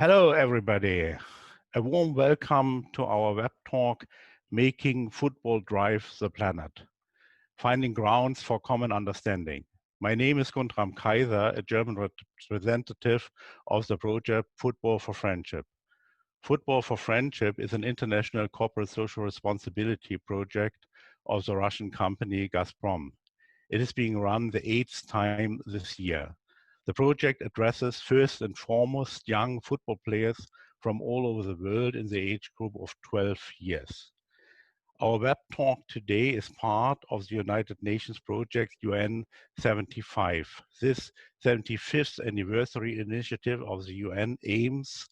Hello, everybody. A warm welcome to our web talk, Making Football Drive the Planet, Finding Grounds for Common Understanding. My name is Guntram Kaiser, a German representative of the project Football for Friendship. Football for Friendship is an international corporate social responsibility project of the Russian company Gazprom. It is being run the 8th time this year. The project addresses first and foremost young football players from all over the world in the age group of 12 years. Our web talk today is part of the United Nations project UN 75. This 75th anniversary initiative of the UN aims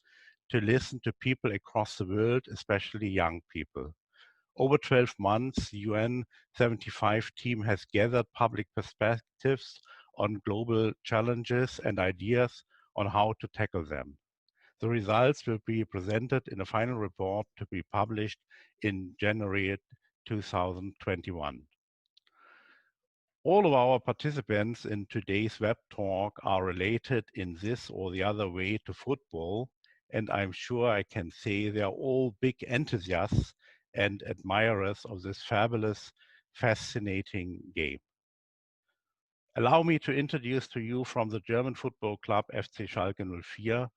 to listen to people across the world, especially young people. Over 12 months, the UN 75 team has gathered public perspectives on global challenges and ideas on how to tackle them. The results will be presented in a final report to be published in January 2021. All of our participants in today's web talk are related in this or the other way to football, and I'm sure I can say they are all big enthusiasts and admirers of this fabulous, fascinating game. Allow me to introduce to you from the German football club FC Schalke 04,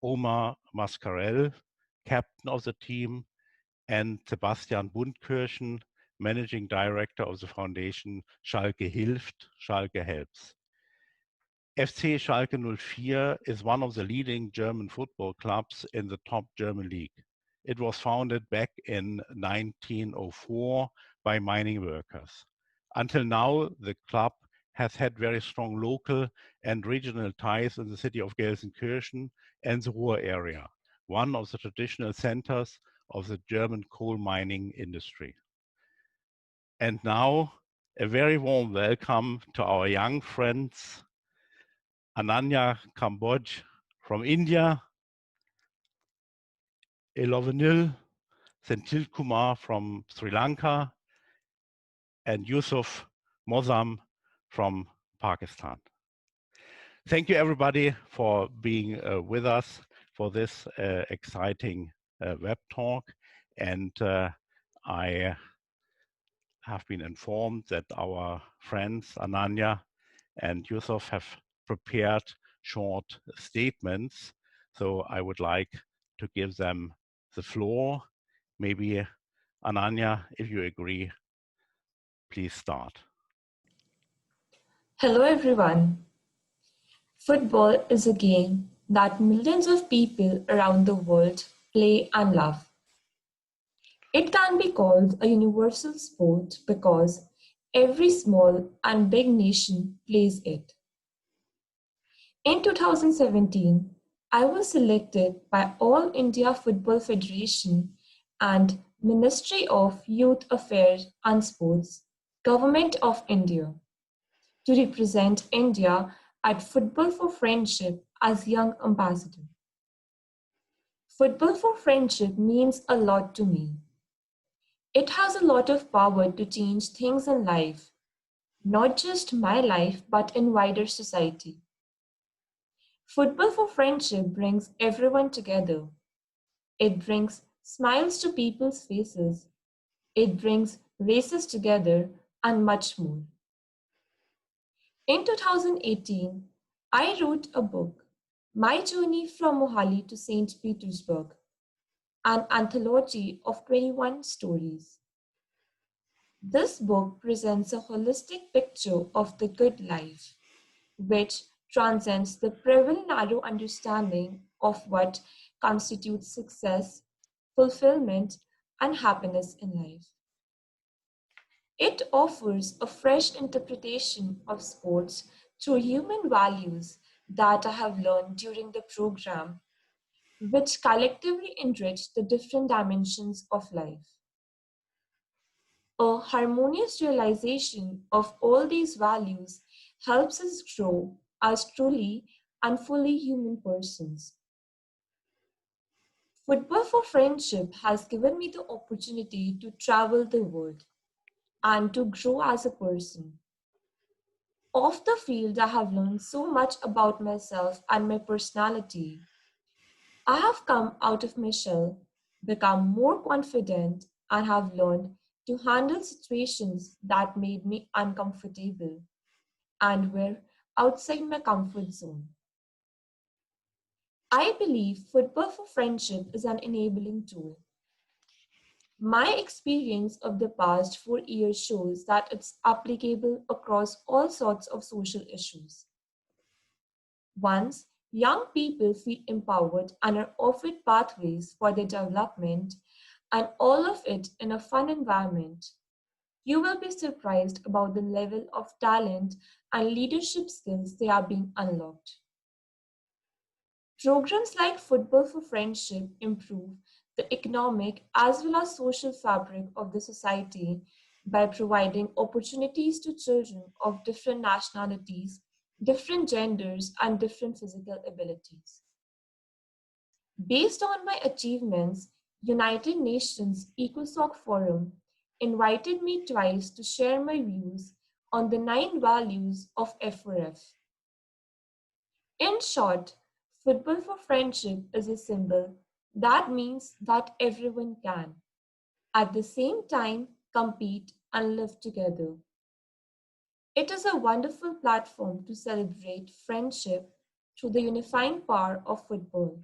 Omar Mascarell, captain of the team, and Sebastian Buntkirchen, Managing Director of the foundation Schalke Hilft, Schalke Helps. FC Schalke 04 is one of the leading German football clubs in the top German league. It was founded back in 1904 by mining workers. Until now, the club has had very strong local and regional ties in the city of Gelsenkirchen and the Ruhr area, one of the traditional centers of the German coal mining industry. And now, a very warm welcome to our young friends, Ananya Kamboj from India, Ilaveny, Senthilkumar from Sri Lanka, and Yousuf Moazzam from Pakistan. Thank you, everybody, for being with us for this exciting web talk. And I have been informed that our friends Ananya and Yousuf have prepared short statements. So I would like to give them the floor. Maybe Ananya, if you agree, please start. Hello everyone. Football is a game that millions of people around the world play and love. It can be called a universal sport because every small and big nation plays it. In 2017, I was selected by All India Football Federation and Ministry of Youth Affairs and Sports, Government of India, to represent India at Football for Friendship as Young Ambassador. Football for Friendship means a lot to me. It has a lot of power to change things in life, not just my life, but in wider society. Football for Friendship brings everyone together. It brings smiles to people's faces. It brings races together and much more. In 2018, I wrote a book, My Journey from Mohali to St. Petersburg, an anthology of 21 stories. This book presents a holistic picture of the good life, which transcends the prevailing narrow understanding of what constitutes success, fulfillment, and happiness in life. It offers a fresh interpretation of sports through human values that I have learned during the program, which collectively enrich the different dimensions of life. A harmonious realization of all these values helps us grow as truly and fully human persons. Football for Friendship has given me the opportunity to travel the world and to grow as a person. Off the field, I have learned so much about myself and my personality. I have come out of my shell, become more confident, and have learned to handle situations that made me uncomfortable and were outside my comfort zone. I believe football for friendship is an enabling tool. My experience of the past 4 years shows that it's applicable across all sorts of social issues. Once young people feel empowered and are offered pathways for their development, and all of it in a fun environment, you will be surprised about the level of talent and leadership skills they are being unlocked. Programs like Football for Friendship improve the economic as well as social fabric of the society by providing opportunities to children of different nationalities, different genders, and different physical abilities. Based on my achievements, United Nations ECOSOC Forum invited me twice to share my views on the 9 values of F4F. In short, football for friendship is a symbol that means that everyone can, at the same time, compete and live together. It is a wonderful platform to celebrate friendship through the unifying power of football.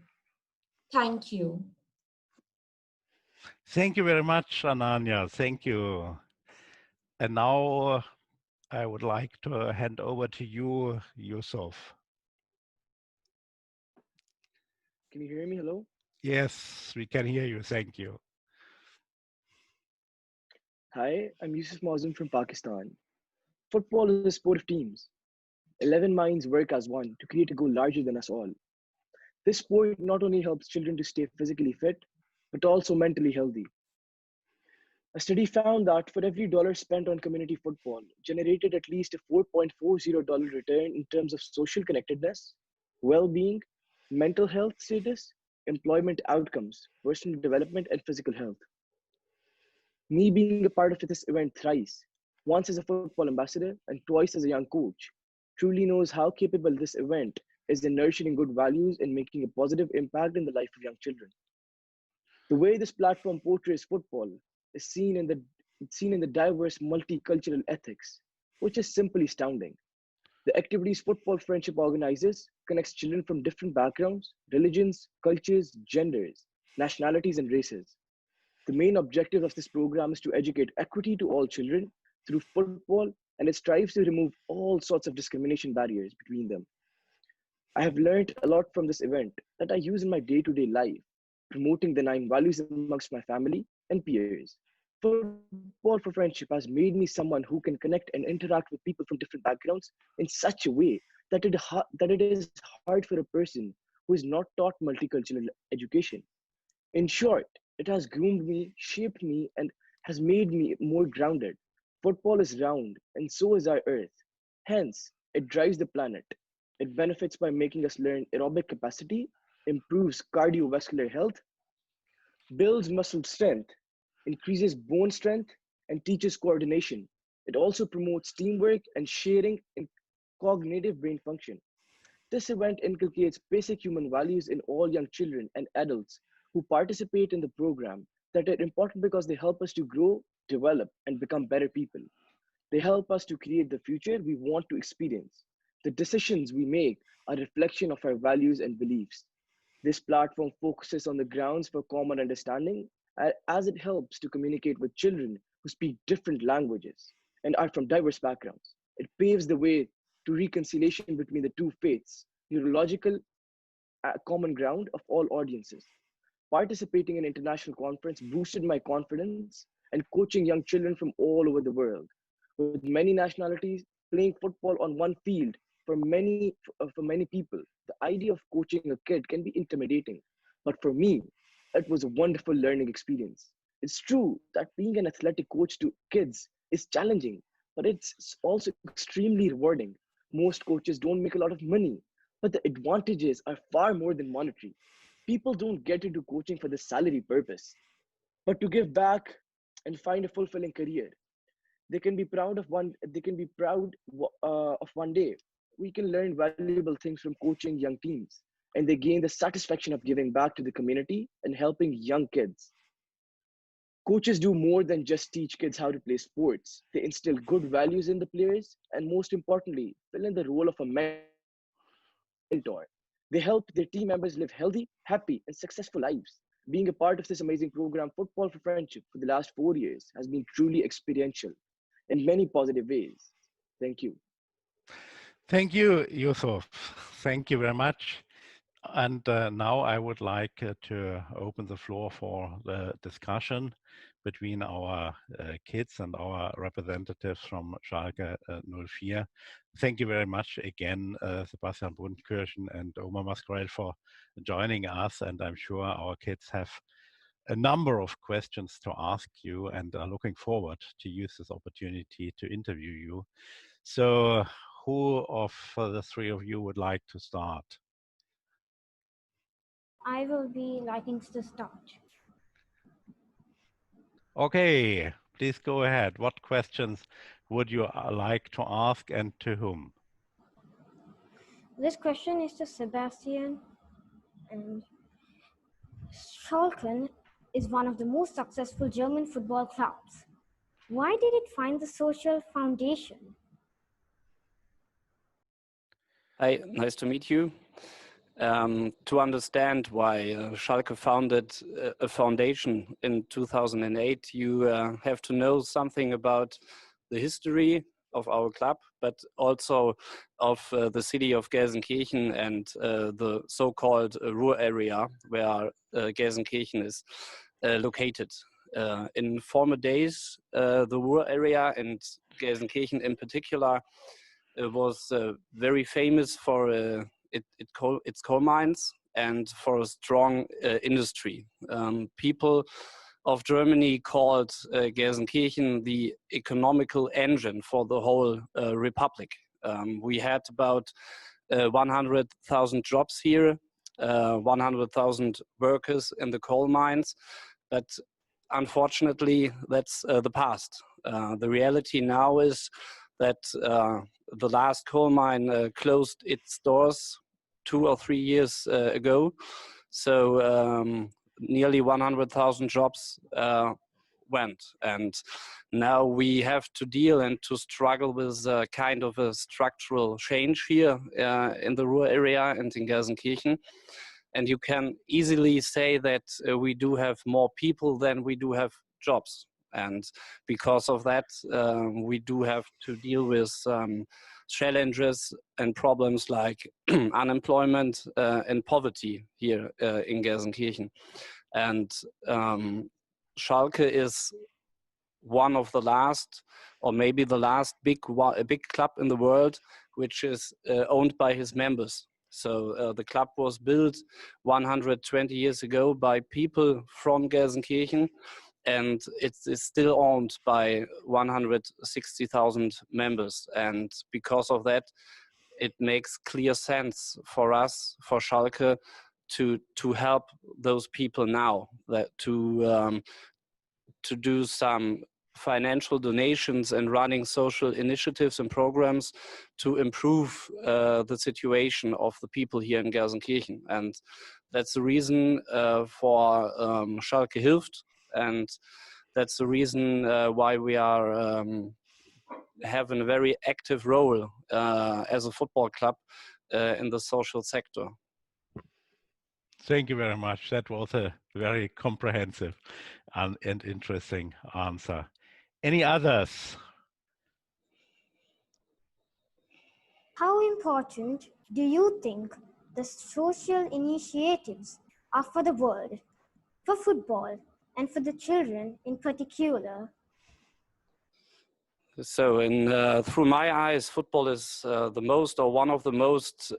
Thank you. Thank you very much, Ananya. Thank you. And now I would like to hand over to you, Yusuf. Can you hear me? Hello? Yes, we can hear you. Thank you. Hi, I'm Yousuf Moazzam from Pakistan. Football is a sport of teams. 11 minds work as one to create a goal larger than us all. This sport not only helps children to stay physically fit, but also mentally healthy. A study found that for every dollar spent on community football, generated at least a $4.40 return in terms of social connectedness, well-being, mental health status, employment outcomes, personal development, and physical health. Me being a part of this event thrice, once as a football ambassador and twice as a young coach, truly knows how capable this event is in nurturing good values and making a positive impact in the life of young children. The way this platform portrays football is seen in the diverse multicultural ethics, which is simply astounding. The activities Football Friendship organizes connects children from different backgrounds, religions, cultures, genders, nationalities, and races. The main objective of this program is to educate equity to all children through football, and it strives to remove all sorts of discrimination barriers between them. I have learned a lot from this event that I use in my day to day life, promoting the 9 values amongst my family and peers. Football for Friendship has made me someone who can connect and interact with people from different backgrounds in such a way that it is hard for a person who is not taught multicultural education. In short, it has groomed me, shaped me, and has made me more grounded. Football is round, and so is our Earth. Hence, it drives the planet. It benefits by making us learn aerobic capacity, improves cardiovascular health, builds muscle strength, increases bone strength, and teaches coordination. It also promotes teamwork and sharing in cognitive brain function. This event inculcates basic human values in all young children and adults who participate in the program that are important because they help us to grow, develop, and become better people. They help us to create the future we want to experience. The decisions we make are a reflection of our values and beliefs. This platform focuses on the grounds for common understanding as it helps to communicate with children who speak different languages and are from diverse backgrounds. It paves the way to reconciliation between the two faiths, neurological common ground of all audiences. Participating in international conference boosted my confidence and coaching young children from all over the world. With many nationalities, playing football on one field for many people, the idea of coaching a kid can be intimidating. But for me, it was a wonderful learning experience. It's true that being an athletic coach to kids is challenging, but it's also extremely rewarding. Most coaches don't make a lot of money, but the advantages are far more than monetary. People don't get into coaching for the salary purpose, but to give back and find a fulfilling career. They can be proud of one day we can learn valuable things from coaching young teams. and they gain the satisfaction of giving back to the community and helping young kids. Coaches do more than just teach kids how to play sports. They instill good values in the players and, most importantly, fill in the role of a mentor. They help their team members live healthy, happy, and successful lives. Being a part of this amazing program, Football for Friendship, for the last 4 years has been truly experiential in many positive ways. Thank you. Thank you, Yusuf. Thank you very much. And now I would like to open the floor for the discussion between our kids and our representatives from Schalke 04. Thank you very much again, Sebastian Buntkirchen and Omar Mascarell, for joining us. And I'm sure our kids have a number of questions to ask you and are looking forward to use this opportunity to interview you. So who of the three of you would like to start? I will be liking to start. Okay, please go ahead. What questions would you like to ask and to whom? This question is to Sebastian. And Schalke is one of the most successful German football clubs. Why did it find the social foundation? Hi, nice to meet you. To understand why Schalke founded a foundation in 2008, you have to know something about the history of our club, but also of the city of Gelsenkirchen and the so-called Ruhr area where Gelsenkirchen is located. In former days, the Ruhr area and Gelsenkirchen in particular was very famous for its coal mines and for a strong industry. People of Germany called Gelsenkirchen the economical engine for the whole republic. We had about 100,000 jobs here, 100,000 workers in the coal mines, but unfortunately that's the past. The reality now is that the last coal mine closed its doors 2 or 3 years ago. So nearly 100,000 jobs went. And now we have to deal and to struggle with kind of a structural change here in the Ruhr area and in Gelsenkirchen. And you can easily say that we do have more people than we do have jobs. And because of that, we do have to deal with challenges and problems like unemployment and poverty here in Gelsenkirchen. And Schalke is one of the last, or maybe the last big club in the world, which is owned by his members. So the club was built 120 years ago by people from Gelsenkirchen, and it is still owned by 160,000 members. And because of that, it makes clear sense for us, for Schalke, to help those people now, that to do some financial donations and running social initiatives and programs to improve the situation of the people here in Gelsenkirchen. And that's the reason for Schalke hilft. And that's the reason why we are having a very active role as a football club in the social sector. Thank you very much. That was a very comprehensive and interesting answer. Any others? How important do you think the social initiatives are for the world, for football, and for the children in particular? So, through my eyes, football is the most, or one of the most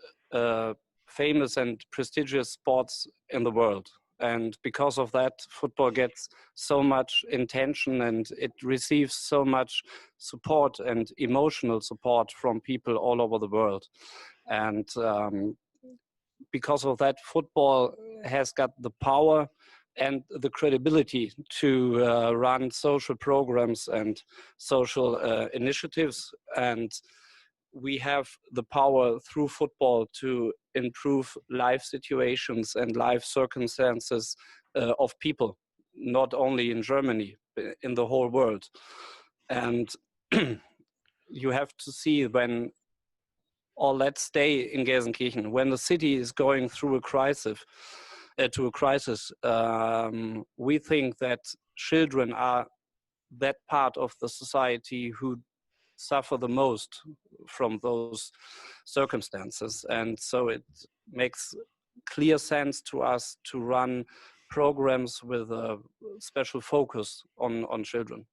famous and prestigious sports in the world. And because of that, football gets so much attention and it receives so much support and emotional support from people all over the world. And because of that, football has got the power and the credibility to run social programs and social initiatives. And we have the power through football to improve life situations and life circumstances of people, not only in Germany, in the whole world. And you have to see when, or let's stay in Gelsenkirchen, when the city is going through a crisis, we think that children are that part of the society who suffer the most from those circumstances. And so it makes clear sense to us to run programs with a special focus on children.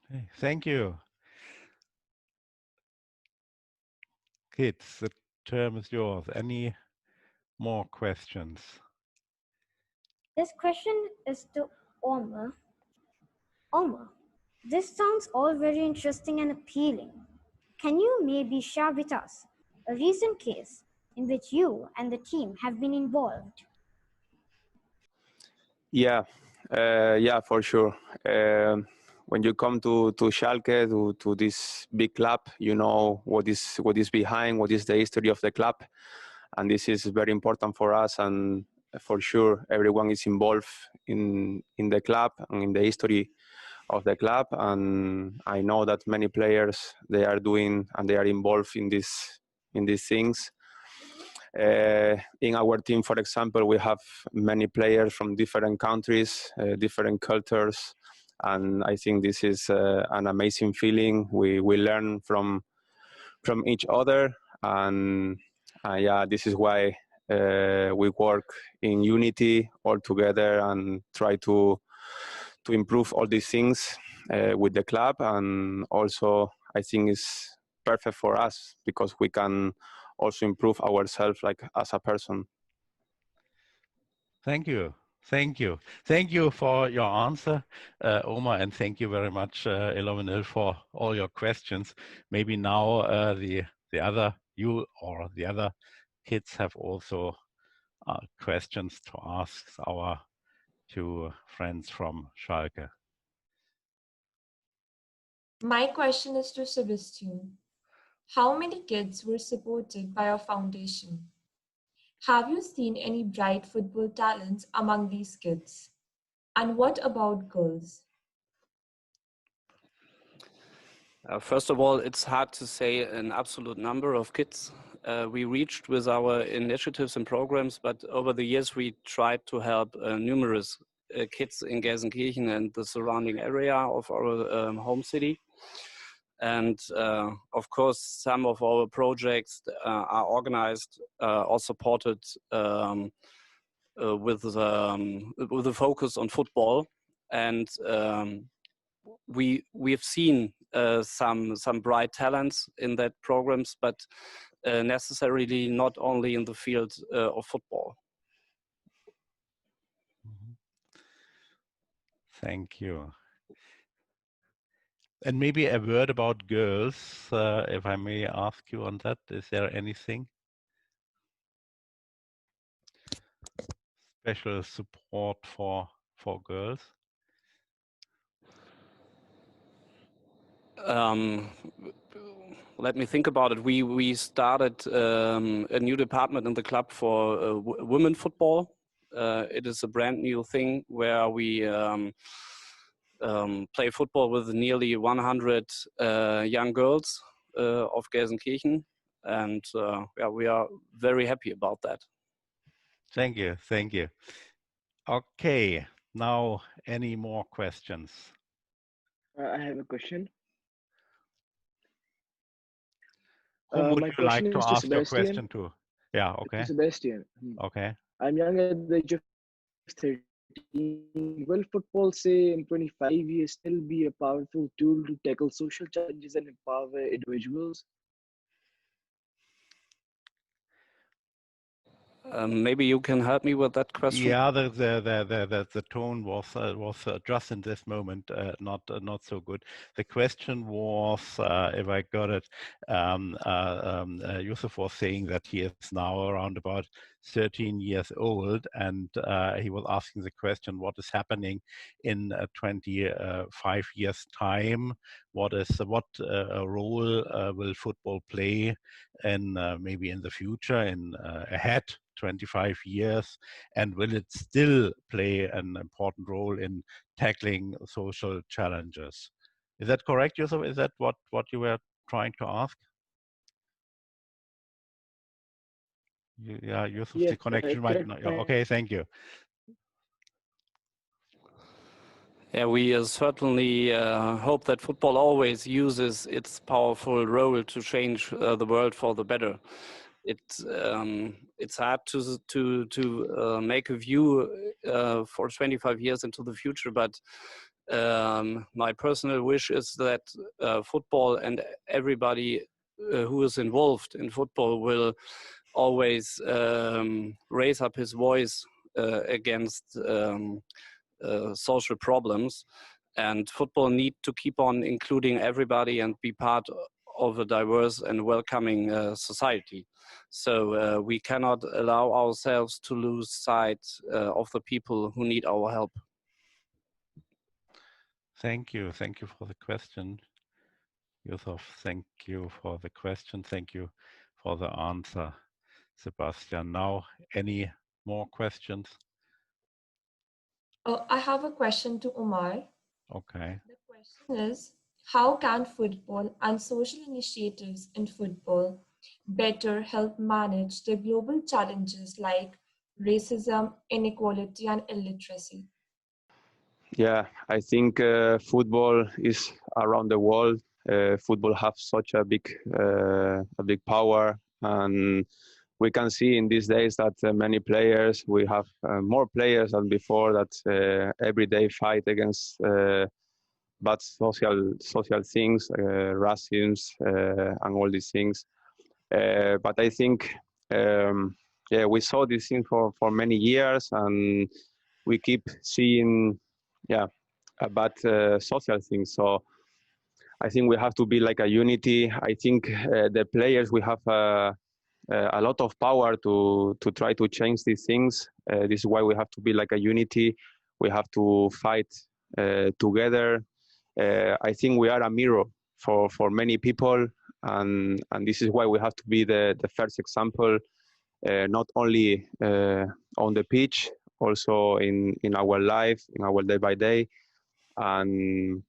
Okay, thank you. Kids, the term is yours. Any more questions? This question is to Omar. Omar, this sounds all very interesting and appealing. Can you maybe share with us a recent case in which you and the team have been involved? Yeah, for sure. When you come to Schalke, to this big club, you know what is behind, what is the history of the club, and this is very important for us. And for sure, everyone is involved in the club and in the history of the club. And I know that many players, they are doing and they are involved in these things. In our team, for example, we have many players from different countries, different cultures, and I think this is an amazing feeling. We learn from each other, and yeah, this is why we work in unity all together and try to improve all these things with the club. And also, I think it's perfect for us because we can also improve ourselves, like as a person. Thank you. Thank you. Thank you for your answer, Omar, and thank you very much, Ilaveny, for all your questions. Maybe now the other kids have also questions to ask our two friends from Schalke. My question is to Sebastian. How many kids were supported by our foundation? Have you seen any bright football talents among these kids? And what about girls? First of all, it's hard to say an absolute number of kids we reached with our initiatives and programs, but over the years we tried to help numerous kids in Gelsenkirchen and the surrounding area of our home city. And of course, some of our projects are organized or supported with a focus on football. And we've seen some bright talents in that programs, but necessarily not only in the field of football. Thank you. And maybe a word about girls, if I may ask you on that. Is there anything? Special support for girls? Let me think about it. We started a new department in the club for women football. It is a brand new thing where we play football with nearly 100 young girls of Gelsenkirchen, and yeah, we are very happy about that. Thank you, thank you. Okay, now any more questions? I have a question. Whom would My you question like to is to ask your Sebastian. question to? Yeah, okay. To Sebastian. Okay. I'm young at the age of 13. Will football, say, in 25 years still be a powerful tool to tackle social challenges and empower individuals? Maybe you can help me with that question. Yeah, the tone was just in this moment not so good. The question was, if I got it, Yousuf was saying that he is now around about 13 years old, and he was asking the question, what is happening in 25 years time? What role will football play in maybe in the future, in ahead 25 years, and will it still play an important role in tackling social challenges? Is that correct, Yousuf? Is that what you were trying to ask? Yeah, Yousuf, Yes, the connection might correct. not. Okay, thank you. Yeah, we certainly hope that football always uses its powerful role to change the world for the better. It's hard to make a view for 25 years into the future, but my personal wish is that football and everybody who is involved in football will always raise up his voice against social problems, and football need to keep on including everybody and be part of a diverse and welcoming society. So we cannot allow ourselves to lose sight of the people who need our help. Thank you for the question, Yousuf. Thank you for the question. Thank you for the answer, Sebastian. Now, any more questions? I have a question to Omar. Okay. The question is, how can football and social initiatives in football better help manage the global challenges like racism, inequality, and illiteracy? Yeah, I think football is around the world. Football has such a big power, and we can see in these days that many players, we have more players than before that every day fight against bad social things, racism, and all these things. But I think, yeah, we saw this thing for many years, and we keep seeing, yeah, bad social things. So I think we have to be like a unity. I think the players, we have a lot of power to try to change these things. This is why we have to be like a unity. We have to fight together. I think we are a mirror for many people, and this is why we have to be the first example, not only on the pitch, also in our life, in our day by day. And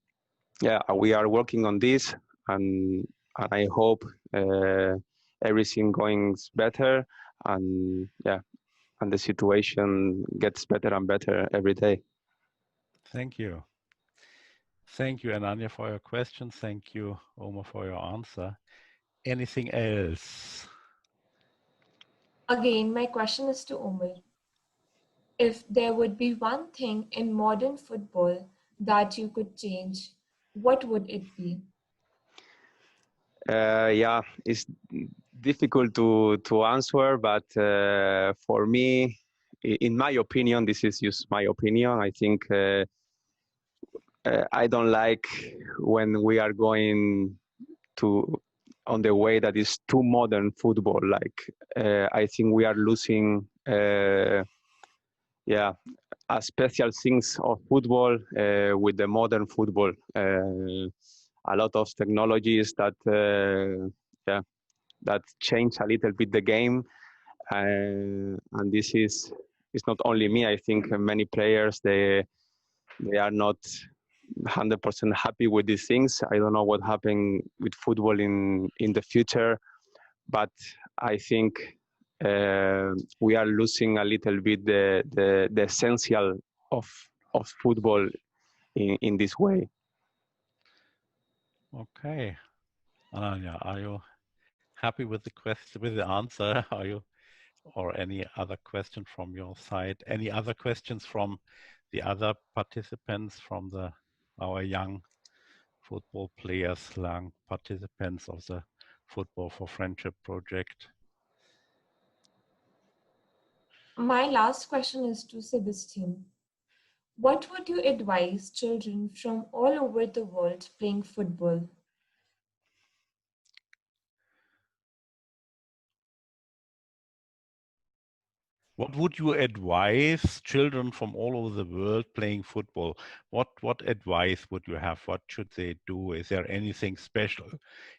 yeah, we are working on this, and I hope everything going better, and yeah, and the situation gets better and better every day. Thank you. Thank you, Ananya, for your question. Thank you, Omar, for your answer. Anything else? Again, my question is to Omar. If there would be one thing in modern football that you could change, what would it be? Yeah, it's difficult to answer, but for me, in my opinion, this is just my opinion. I think I don't like when we are going to on the way that is too modern football. Like I think we are losing, yeah, a special things of football with the modern football. A lot of technologies that, yeah, that change a little bit the game, and this is it's not only me. I think many players they are not 100% happy with these things. I don't know what happened with football in the future, but I think we are losing a little bit the essential of football in this way. Okay. Ananya, are you happy with the question, with the answer? Are you, or any other question from your side? Any other questions from the other participants, from our young football players, young participants of the Football for Friendship project? My last question is to Sebastian. What would you advise children from all over the world playing football? What would you advise children from all over the world playing football? What advice would you have? What should they do? Is there anything special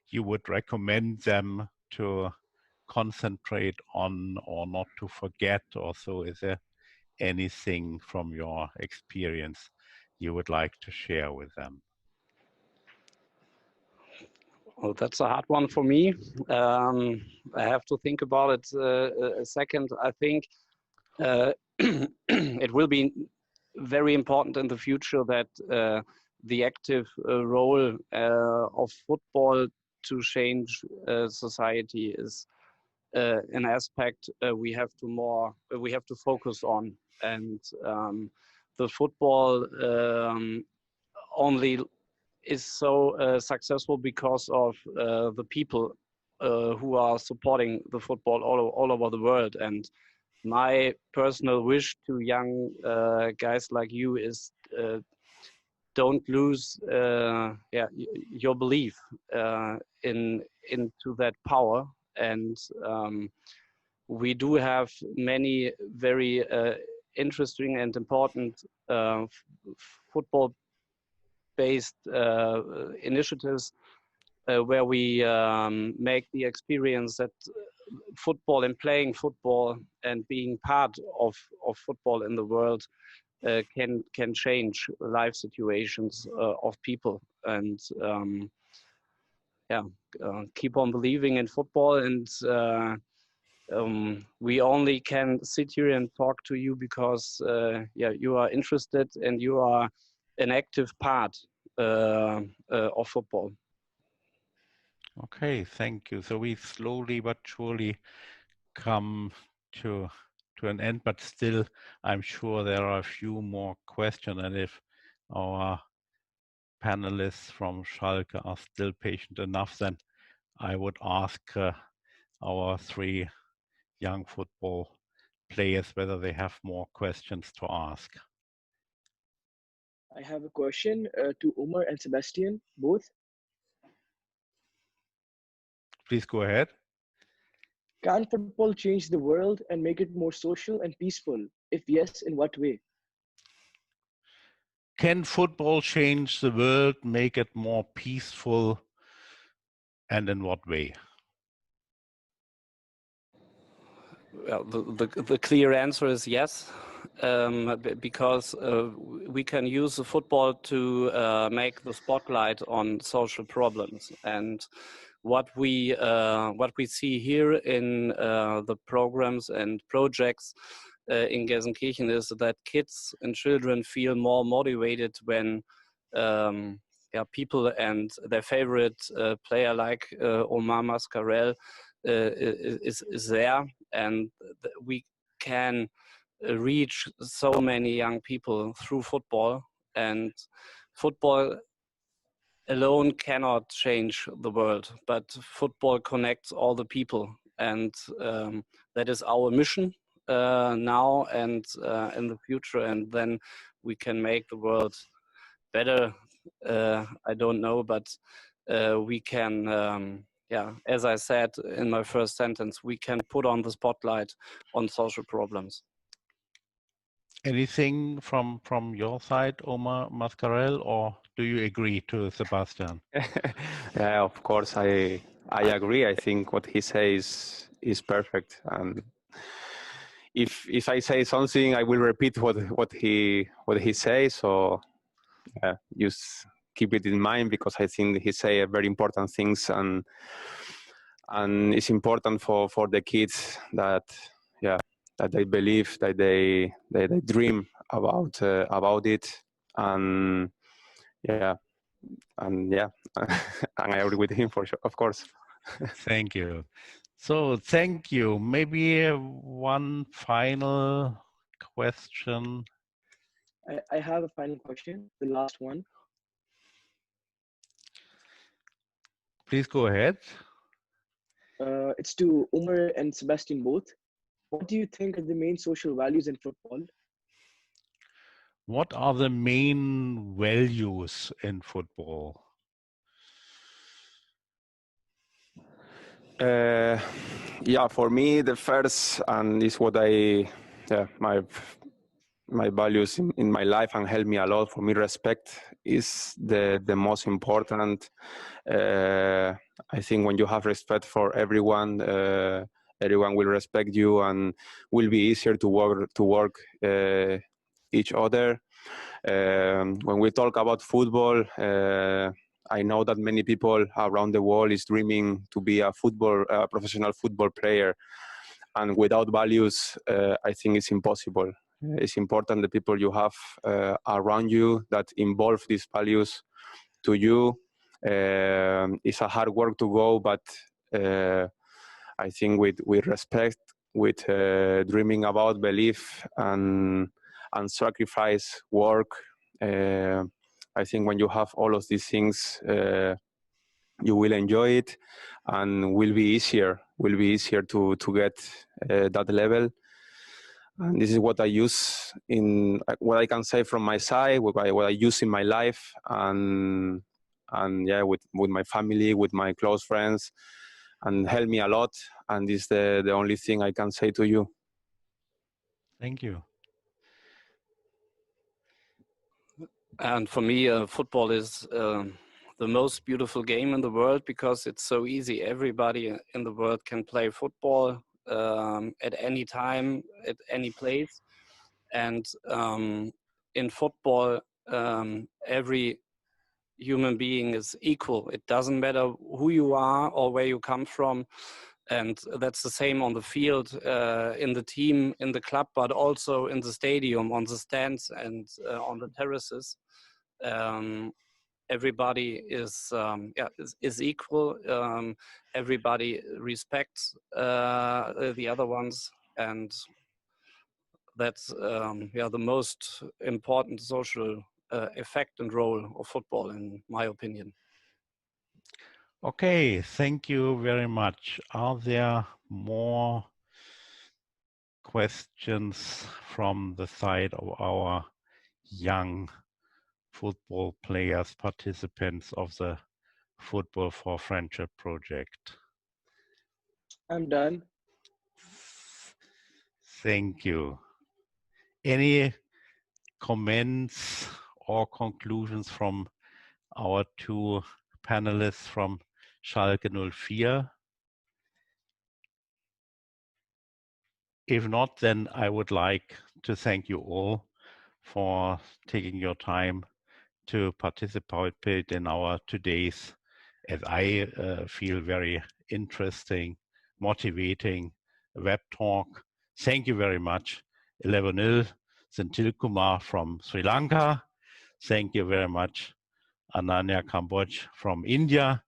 you would recommend them to concentrate on or not to forget? Or so, is there anything from your experience you would like to share with them? Oh, that's a hard one for me. I have to think about it a second. I think it will be very important in the future that the active role of football to change society is an aspect we have to focus on, and the football only is so successful because of the people who are supporting the football all over the world. And my personal wish to young guys like you is don't lose your belief into that power. And we do have many very interesting and important football-based initiatives where we make the experience that football and playing football and being part of football in the world can change life situations of people. And keep on believing in football. And we only can sit here and talk to you because you are interested and you are an active part of football. Okay, thank you. So we slowly but surely come to an end, but still, I'm sure there are a few more questions. And if our panelists from Schalke are still patient enough, then I would ask our three young football players whether they have more questions to ask. I have a question to Omar and Sebastian, both. Please go ahead. Can football change the world and make it more social and peaceful? If yes, in what way? Can football change the world, make it more peaceful, and in what way? Well, the clear answer is yes, because we can use the football to make the spotlight on social problems. And what we see here in the programs and projects in Gelsenkirchen is that kids and children feel more motivated when people and their favorite player like Omar Mascarell is there, and we can reach so many young people through football. And football alone cannot change the world, but football connects all the people, and that is our mission now and in the future. And then we can make the world better. I don't know, but we can as I said in my first sentence, we can put on the spotlight on social problems. Anything from your side, Omar Mascarell, or do you agree to Sebastian? Yeah, of course, I agree. I think what he says is perfect. And if I say something, I will repeat what he says. So just keep it in mind, because I think he say very important things, and it's important for the kids that they believe, that they dream about it, and and I agree with him for sure, of course. Thank you. So thank you. Maybe one final question. I have a final question, the last one. Please go ahead. It's to Omar and Sebastian both. What do you think are the main social values in football? What are the main values in football? For me, the first, and is what I yeah, my values in my life and help me a lot. For me, respect is the most important. I think when you have respect for everyone, everyone will respect you and will be easier to work each other. When we talk about football, I know that many people around the world is dreaming to be a professional football player, and without values, I think it's impossible. It's important the people you have around you that involve these values to you. It's a hard work to go, but I think with respect, with dreaming about, belief, and sacrifice, work. I think when you have all of these things, you will enjoy it, and will be easier to get that level. And this is what I use what I can say from my side, what I use in my life, and yeah, with my family, with my close friends, and help me a lot. And this is the only thing I can say to you. Thank you. And for me, football is the most beautiful game in the world because it's so easy. Everybody in the world can play football at any time, at any place. And in football, every human being is equal. It doesn't matter who you are or where you come from. And that's the same on the field, in the team, in the club, but also in the stadium, on the stands and on the terraces. Everybody is equal. Everybody respects the other ones, and that's the most important social effect and role of football, in my opinion. Okay, thank you very much. Are there more questions from the side of our young football players, participants of the Football for Friendship project? I'm done. Thank you. Any comments or conclusions from our two panelists from Schalke 04? If not, then I would like to thank you all for taking your time to participate in our today's, as I feel, very interesting, motivating web talk. Thank you very much, Ilaveny, Senthilkumar from Sri Lanka. Thank you very much, Ananya Kamboj from India.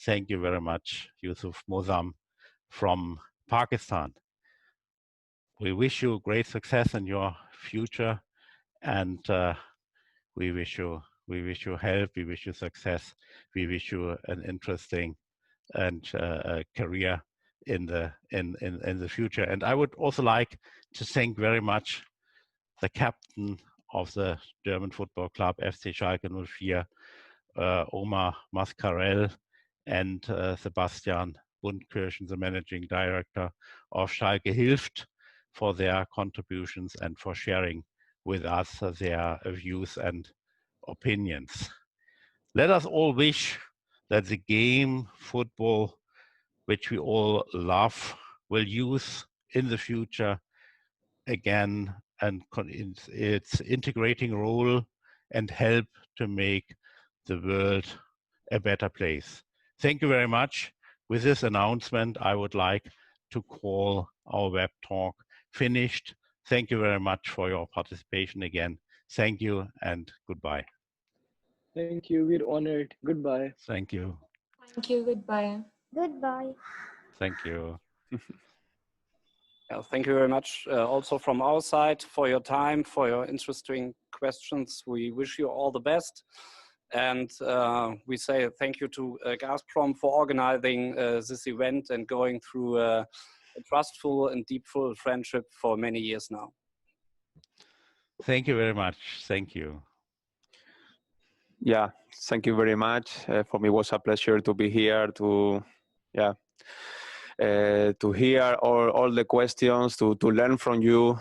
Thank you very much, Yousuf Moazzam from Pakistan. We wish you great success in your future, and we wish you health, we wish you success, we wish you an interesting and career in the future. And I would also like to thank very much the captain of the German football club FC Schalke 04, Omar Mascarell, and Sebastian Buntkirchen, the Managing Director of Schalke Hilft, for their contributions and for sharing with us their views and opinions. Let us all wish that the game, football, which we all love, will use in the future again and its integrating role and help to make the world a better place. Thank you very much. With this announcement, I would like to call our web talk finished. Thank you very much for your participation again. Thank you and goodbye. Thank you. We're honored. Goodbye. Thank you. Thank you. Goodbye. Goodbye. Thank you. Thank you very much also from our side for your time, for your interesting questions. We wish you all the best. And we say thank you to Gazprom for organizing this event and going through a trustful and deepful friendship for many years now. Thank you very much. Thank you. Yeah, thank you very much. For me, it was a pleasure to be here to, to hear all the questions, to learn from you.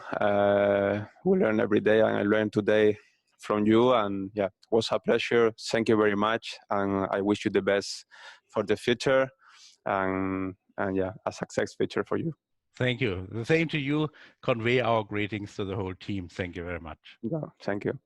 We learn every day, and I learned today from you. And yeah, it was a pleasure. Thank you very much, and I wish you the best for the future, and yeah, a success future for you. Thank you. The same to you. Convey our greetings to the whole team. Thank you very much. Yeah, thank you.